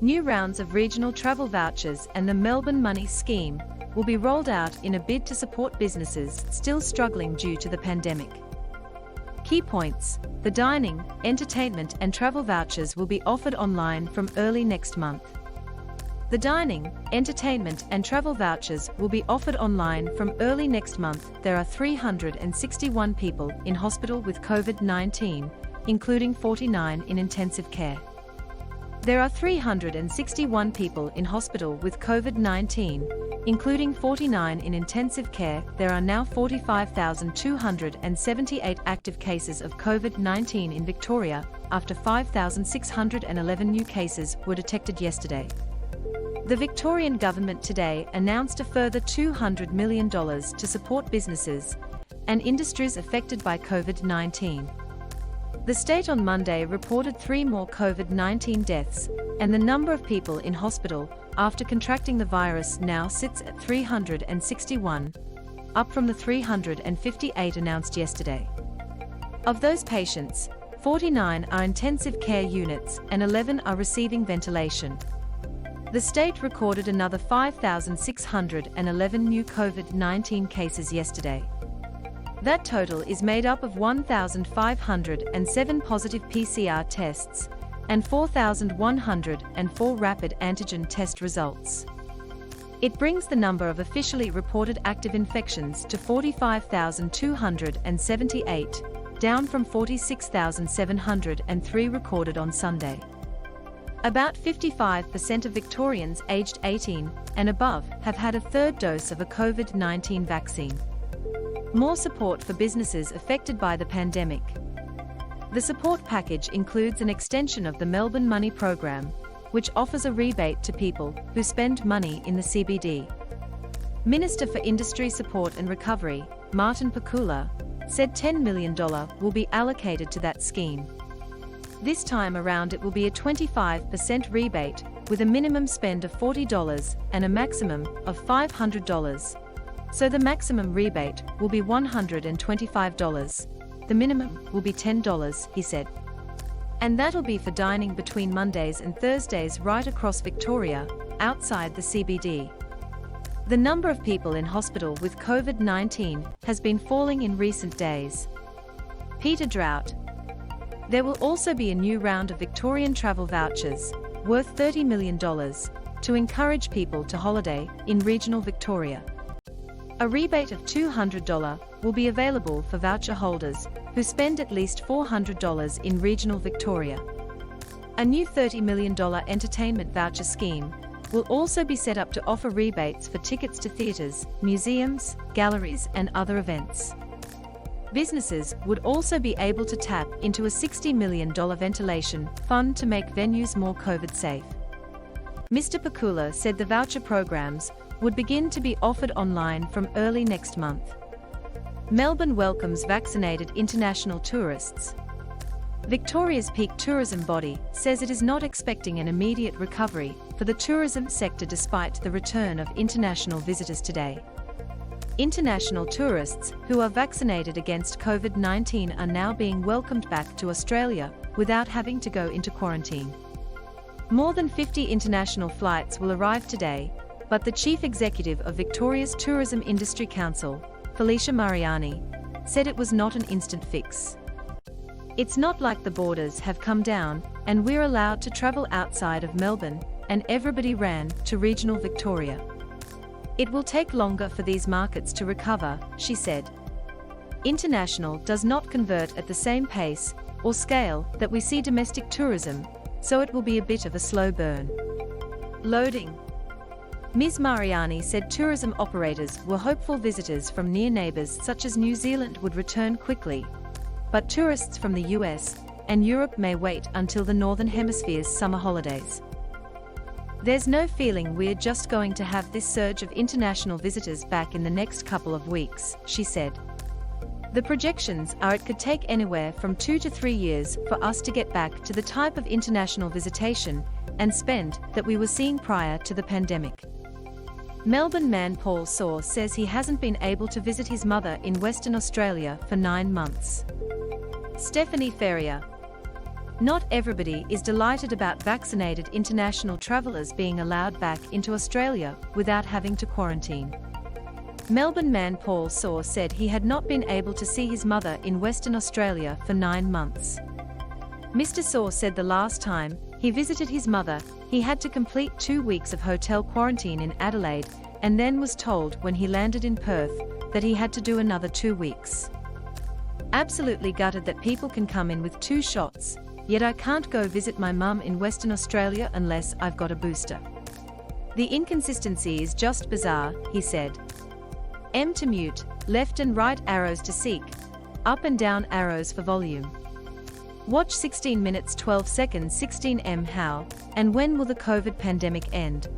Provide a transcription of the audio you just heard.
New rounds of regional travel vouchers and the Melbourne Money Scheme will be rolled out in a bid to support businesses still struggling due to the pandemic. Key points: the dining, entertainment and travel vouchers will be offered online from early next month. The dining, entertainment and travel vouchers will be offered online from early next month. There are 361 people in hospital with COVID-19, including 49 in intensive care. There are 361 people in hospital with COVID-19, including 49 in intensive care. There are now 45,278 active cases of COVID-19 in Victoria, after 5,611 new cases were detected yesterday. The Victorian Government today announced a further $200 million to support businesses and industries affected by COVID-19. The state on Monday reported 3 more COVID-19 deaths, and the number of people in hospital after contracting the virus now sits at 361, up from the 358 announced yesterday. Of those patients, 49 are intensive care units and 11 are receiving ventilation. The state recorded another 5,611 new COVID-19 cases yesterday. That total is made up of 1,507 positive PCR tests and 4,104 rapid antigen test results. It brings the number of officially reported active infections to 45,278, down from 46,703 recorded on Sunday. About 55% of Victorians aged 18 and above have had a third dose of a COVID-19 vaccine. More support for businesses affected by the pandemic. The support package includes an extension of the Melbourne Money Program, which offers a rebate to people who spend money in the CBD. Minister for Industry Support and Recovery, Martin Pakula, said $10 million will be allocated to that scheme. This time around it will be a 25% rebate, with a minimum spend of $40 and a maximum of $500. So the maximum rebate will be $125. The minimum will be $10, he said. And that'll be for dining between Mondays and Thursdays right across Victoria, outside the CBD. The number of people in hospital with COVID-19 has been falling in recent days. Peter Drought. There will also be a new round of Victorian travel vouchers, worth $30 million, to encourage people to holiday in regional Victoria. A rebate of $200 will be available for voucher holders who spend at least $400 in regional Victoria. A new $30 million entertainment voucher scheme will also be set up to offer rebates for tickets to theatres, museums, galleries and other events. Businesses would also be able to tap into a $60 million ventilation fund to make venues more COVID-safe. Mr. Pakula said the voucher programs would begin to be offered online from early next month. Melbourne welcomes vaccinated international tourists. Victoria's peak tourism body says it is not expecting an immediate recovery for the tourism sector despite the return of international visitors today. International tourists who are vaccinated against COVID-19 are now being welcomed back to Australia without having to go into quarantine. More than 50 international flights will arrive today, but the Chief Executive of Victoria's Tourism Industry Council, Felicia Mariani, said it was not an instant fix. It's not like the borders have come down and we're allowed to travel outside of Melbourne and everybody ran to regional Victoria. It will take longer for these markets to recover, she said. International does not convert at the same pace or scale that we see domestic tourism, so it will be a bit of a slow burn. Loading. Ms. Mariani said tourism operators were hopeful visitors from near neighbours such as New Zealand would return quickly, but tourists from the US and Europe may wait until the Northern Hemisphere's summer holidays. There's no feeling we're just going to have this surge of international visitors back in the next couple of weeks, she said. The projections are it could take anywhere from 2 to 3 years for us to get back to the type of international visitation and spend that we were seeing prior to the pandemic. Melbourne man Paul Saw says he hasn't been able to visit his mother in Western Australia for 9 months. Stephanie Ferrier. Not everybody is delighted about vaccinated international travellers being allowed back into Australia without having to quarantine. Melbourne man Paul Saw said he had not been able to see his mother in Western Australia for 9 months. Mr. Saw said the last time he visited his mother, he had to complete 2 weeks of hotel quarantine in Adelaide, and then was told when he landed in Perth that he had to do another 2 weeks. Absolutely gutted that people can come in with 2 shots, yet I can't go visit my mum in Western Australia unless I've got a booster. The inconsistency is just bizarre, he said. M to mute, left and right arrows to seek, up and down arrows for volume. Watch 16 minutes 12 seconds 16M. How and when will the COVID pandemic end?